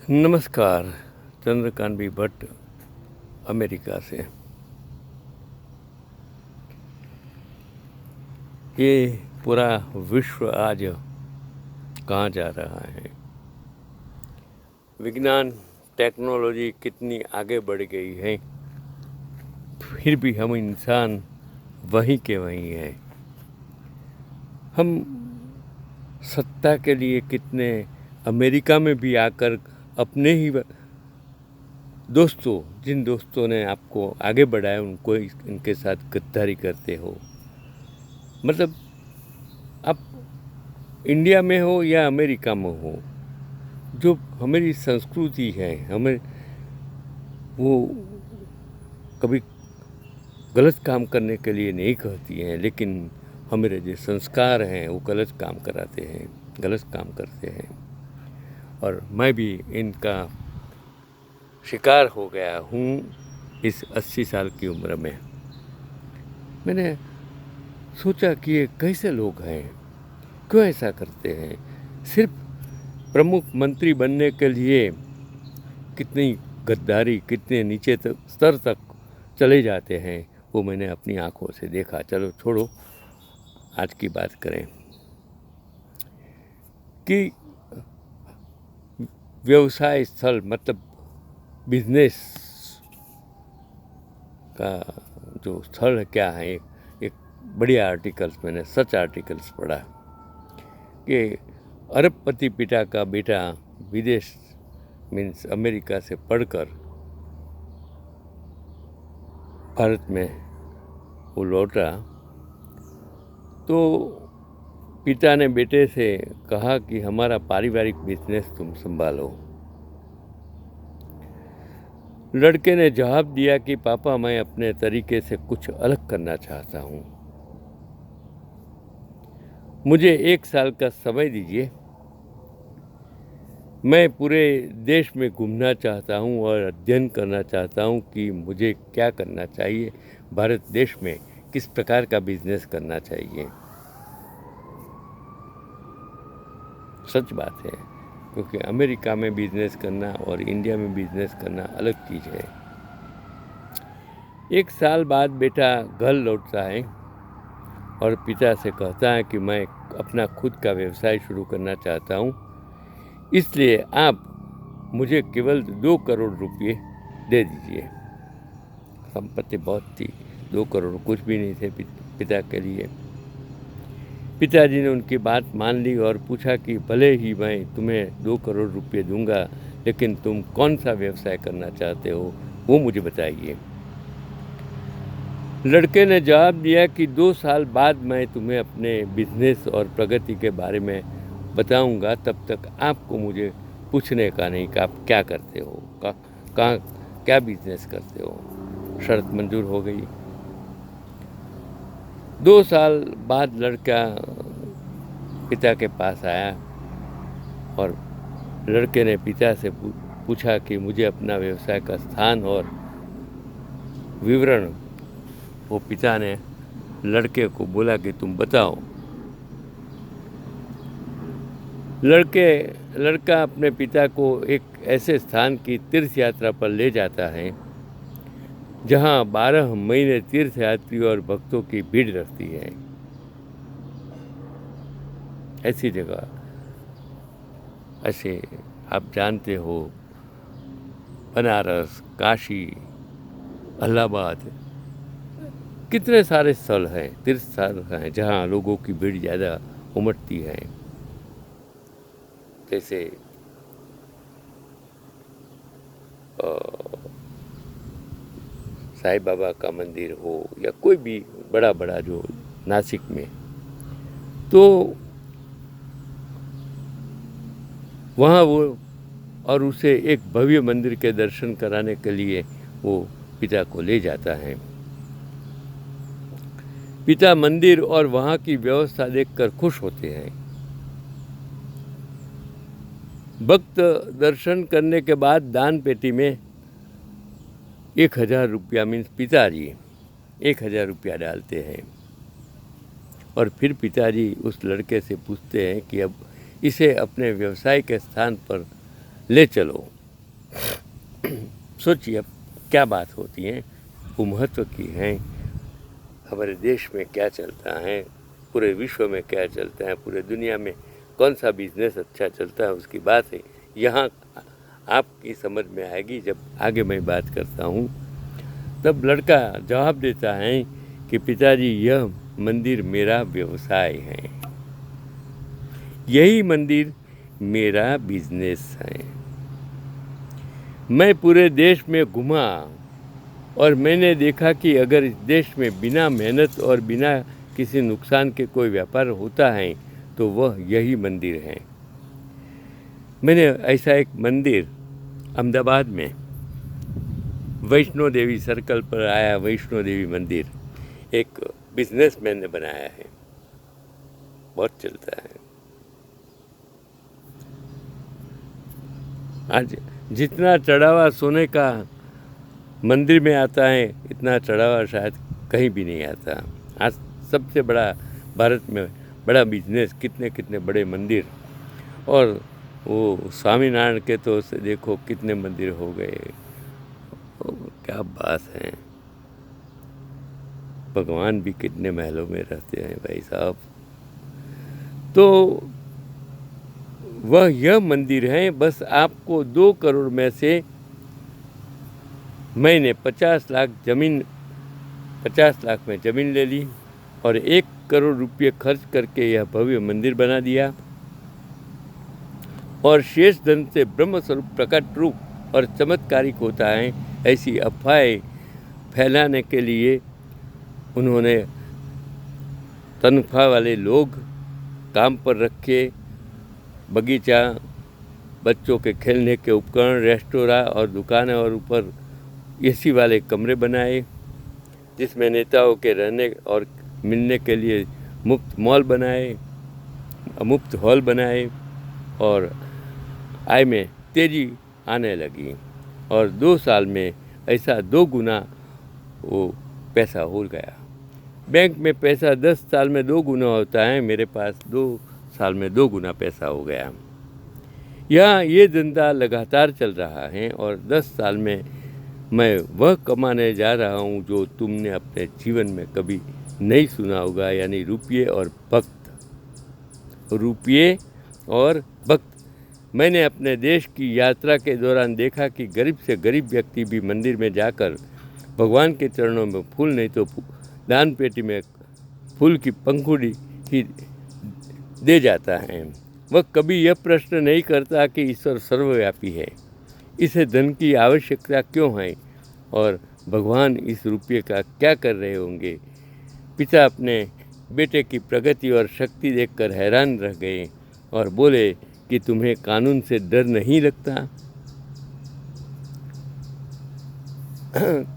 नमस्कार। Chandrakant B Bhatt, America से। ये पूरा विश्व आज कहाँ जा रहा है। विज्ञान टेक्नोलॉजी कितनी आगे बढ़ गई है, फिर भी हम इंसान वहीं के वहीं हैं। हम सत्ता के लिए कितने अमेरिका में भी आकर अपने ही दोस्तों, जिन दोस्तों ने आपको आगे बढ़ाया, उनको इनके साथ गद्दारी करते हो। मतलब आप इंडिया में हो या अमेरिका में हो, जो हमारी संस्कृति है, हमें वो कभी गलत काम करने के लिए नहीं कहती हैं, लेकिन हमारे जो संस्कार हैं वो गलत काम कराते हैं, गलत काम करते हैं। और मैं भी इनका शिकार हो गया हूँ इस 80 साल की उम्र में। मैंने सोचा कि ये कैसे लोग हैं, क्यों ऐसा करते हैं। सिर्फ प्रमुख मंत्री बनने के लिए कितनी गद्दारी, कितने नीचे तक स्तर तक चले जाते हैं, वो मैंने अपनी आंखों से देखा। चलो छोड़ो, आज की बात करें कि व्यवसाय स्थल मतलब बिजनेस का जो स्थल क्या है। एक बढ़िया आर्टिकल्स, मैंने सच आर्टिकल्स पढ़ा कि अरबपति पिता का बेटा विदेश मीन्स अमेरिका से पढ़कर भारत में वो लौटा, तो पिता ने बेटे से कहा कि हमारा पारिवारिक बिजनेस तुम संभालो। लड़के ने जवाब दिया कि पापा, मैं अपने तरीके से कुछ अलग करना चाहता हूँ, मुझे 1 साल का समय दीजिए। मैं पूरे देश में घूमना चाहता हूँ और अध्ययन करना चाहता हूँ कि मुझे क्या करना चाहिए, भारत देश में किस प्रकार का बिजनेस करना चाहिए। सच बात है, क्योंकि अमेरिका में बिजनेस करना और इंडिया में बिजनेस करना अलग चीज़ है। 1 साल बाद बेटा घर लौटता है और पिता से कहता है कि मैं अपना खुद का व्यवसाय शुरू करना चाहता हूँ, इसलिए आप मुझे केवल 2 करोड़ रुपये दे दीजिए। संपत्ति बहुत थी, 2 करोड़ कुछ भी नहीं थे पिता के लिए। पिताजी ने उनकी बात मान ली और पूछा कि भले ही मैं तुम्हें 2 करोड़ रुपये दूंगा, लेकिन तुम कौन सा व्यवसाय करना चाहते हो वो मुझे बताइए। लड़के ने जवाब दिया कि 2 साल बाद मैं तुम्हें अपने बिजनेस और प्रगति के बारे में बताऊंगा, तब तक आपको मुझे पूछने का नहीं कि आप क्या करते हो, कहाँ क्या बिजनेस करते हो। शर्त मंजूर हो गई। 2 साल बाद लड़का पिता के पास आया और लड़के ने पिता से पूछा कि मुझे अपना व्यवसाय का स्थान और विवरण। वो पिता ने लड़के को बोला कि तुम बताओ। लड़का अपने पिता को एक ऐसे स्थान की तीर्थ यात्रा पर ले जाता है जहां 12 महीने तीर्थयात्री और भक्तों की भीड़ रहती है। ऐसी जगह, ऐसे आप जानते हो, बनारस, काशी, इलाहाबाद, कितने सारे स्थल हैं, तीर्थ स्थल हैं जहां लोगों की भीड़ ज़्यादा उमड़ती है। जैसे साईं बाबा का मंदिर हो या कोई भी बड़ा बड़ा जो नासिक में, तो वहाँ वो और उसे एक भव्य मंदिर के दर्शन कराने के लिए वो पिता को ले जाता है। पिता मंदिर और वहाँ की व्यवस्था देखकर खुश होते हैं। भक्त दर्शन करने के बाद दान पेटी में 1000 रुपया मीन्स पिताजी 1000 रुपया डालते हैं और फिर पिताजी उस लड़के से पूछते हैं कि अब इसे अपने व्यवसाय के स्थान पर ले चलो। सोचिए अब क्या बात होती है, वो महत्व की है। हमारे देश में क्या चलता है, पूरे विश्व में क्या चलता है, पूरे दुनिया में कौन सा बिजनेस अच्छा चलता है, उसकी बात है यहाँ आपकी समझ में आएगी जब आगे मैं बात करता हूँ। तब लड़का जवाब देता है कि पिताजी, यह मंदिर मेरा व्यवसाय है, यही मंदिर मेरा बिजनेस है। मैं पूरे देश में घूमा और मैंने देखा कि अगर इस देश में बिना मेहनत और बिना किसी नुकसान के कोई व्यापार होता है तो वह यही मंदिर है। मैंने ऐसा एक मंदिर अहमदाबाद में वैष्णो देवी सर्कल पर आया, वैष्णो देवी मंदिर एक बिजनेसमैन ने बनाया है, बहुत चलता है। आज जितना चढ़ावा सोने का मंदिर में आता है, इतना चढ़ावा शायद कहीं भी नहीं आता। आज सबसे बड़ा भारत में बड़ा बिजनेस, कितने कितने बड़े मंदिर, और वो स्वामीनारायण के तो से देखो कितने मंदिर हो गए। क्या बात है, भगवान भी कितने महलों में रहते हैं भाई साहब। तो वह यह मंदिर है, बस आपको 2 करोड़ में से मैंने 50 लाख में ज़मीन ले ली और 1 करोड़ रुपये खर्च करके यह भव्य मंदिर बना दिया, और शेष धन से ब्रह्म स्वरूप प्रकट रूप और चमत्कारिक होता है, ऐसी अफवाहें फैलाने के लिए उन्होंने तनख्वाह वाले लोग काम पर रखे, बगीचा, बच्चों के खेलने के उपकरण, रेस्टोरेंट और दुकानें और ऊपर एसी वाले कमरे बनाए, जिसमें नेताओं के रहने और मिलने के लिए मुफ्त मॉल बनाए, मुफ्त हॉल बनाए, और आय में तेजी आने लगी। और 2 साल में ऐसा 2 गुना वो पैसा हो गया। बैंक में पैसा 10 साल में 2 गुना होता है, मेरे पास 2 साल में 2 गुना पैसा हो गया। यहाँ ये धंधा लगातार चल रहा है और 10 साल में मैं वह कमाने जा रहा हूँ जो तुमने अपने जीवन में कभी नहीं सुना होगा, यानी रुपये और भक्त। रुपये और भक्त। मैंने अपने देश की यात्रा के दौरान देखा कि गरीब से गरीब व्यक्ति भी मंदिर में जाकर भगवान के चरणों में फूल नहीं तो दान पेटी में फूल की पंखुड़ी ही दे जाता है। वह कभी यह प्रश्न नहीं करता कि ईश्वर सर्वव्यापी है, इसे धन की आवश्यकता क्यों है और भगवान इस रुपये का क्या कर रहे होंगे। पिता अपने बेटे की प्रगति और शक्ति देखकर हैरान रह गए और बोले कि तुम्हें कानून से डर नहीं लगता।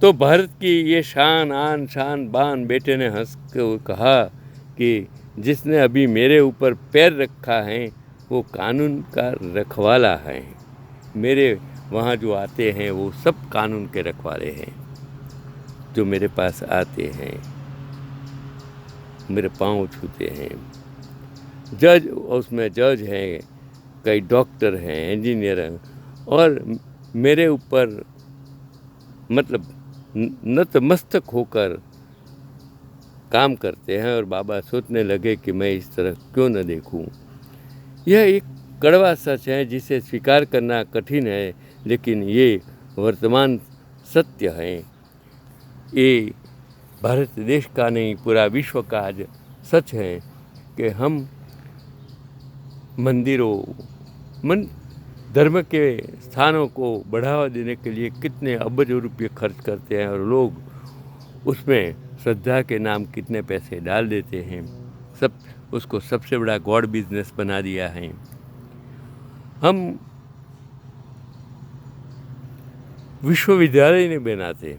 तो भारत की ये शान आन शान बान, बेटे ने हंस कर कहा कि जिसने अभी मेरे ऊपर पैर रखा है वो कानून का रखवाला है। मेरे वहाँ जो आते हैं वो सब कानून के रखवाले हैं, जो मेरे पास आते हैं, मेरे पाँव छूते हैं। जज, उसमें जज हैं, कई डॉक्टर हैं, इंजीनियर हैं, और मेरे ऊपर मतलब नतमस्तक होकर काम करते हैं। और बाबा सोचने लगे कि मैं इस तरह क्यों न देखूं। यह एक कड़वा सच है जिसे स्वीकार करना कठिन है, लेकिन ये वर्तमान सत्य है। ये भारत देश का नहीं, पूरा विश्व का आज सच है कि हम मंदिरों, धर्म के स्थानों को बढ़ावा देने के लिए कितने अरबों रुपये खर्च करते हैं, और लोग उसमें श्रद्धा के नाम कितने पैसे डाल देते हैं। सब उसको सबसे बड़ा गॉड बिजनेस बना दिया है। हम विश्वविद्यालय नहीं बनाते,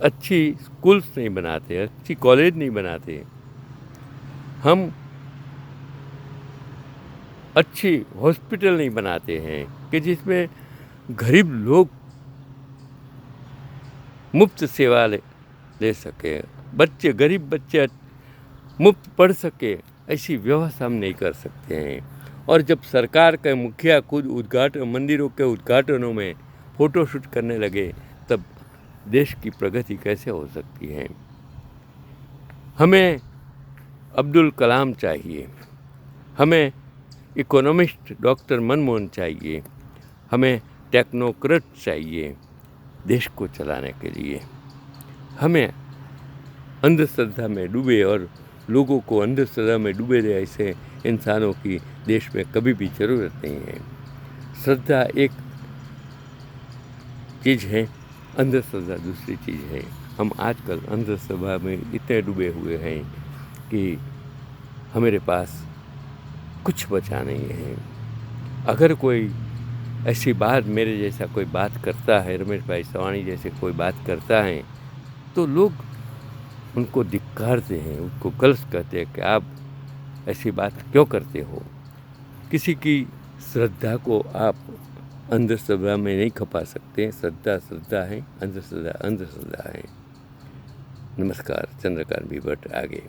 अच्छी स्कूल्स नहीं बनाते, अच्छी कॉलेज नहीं बनाते, हम अच्छी हॉस्पिटल नहीं बनाते हैं कि जिसमें गरीब लोग मुफ्त सेवा ले सके, गरीब बच्चे मुफ्त पढ़ सके, ऐसी व्यवस्था हम नहीं कर सकते हैं। और जब सरकार के मुखिया खुद मंदिरों के उद्घाटनों में फ़ोटोशूट करने लगे, तब देश की प्रगति कैसे हो सकती है। हमें अब्दुल कलाम चाहिए, हमें इकोनॉमिस्ट डॉक्टर मनमोहन चाहिए, हमें टेक्नोक्रेट चाहिए देश को चलाने के लिए। हमें अंधश्रद्धा में डूबे और लोगों को अंधश्रद्धा में डूबे रहे ऐसे इंसानों की देश में कभी भी ज़रूरत नहीं है। श्रद्धा एक चीज़ है, अंधश्रद्धा दूसरी चीज़ है। हम आजकल अंधश्रद्धा में इतने डूबे हुए हैं कि हमारे पास कुछ बचा नहीं है। अगर कोई ऐसी बात मेरे जैसा कोई बात करता है, रमेश भाई सवाणी जैसे कोई बात करता है, तो लोग उनको धिक्कारते हैं, उनको गलत कहते हैं कि आप ऐसी बात क्यों करते हो। किसी की श्रद्धा को आप अंधश्रद्धा में नहीं खपा सकते। श्रद्धा श्रद्धा है, अंधश्रद्धा अंधश्रद्धा है। नमस्कार, चंद्रकांत भी भट्ट आगे।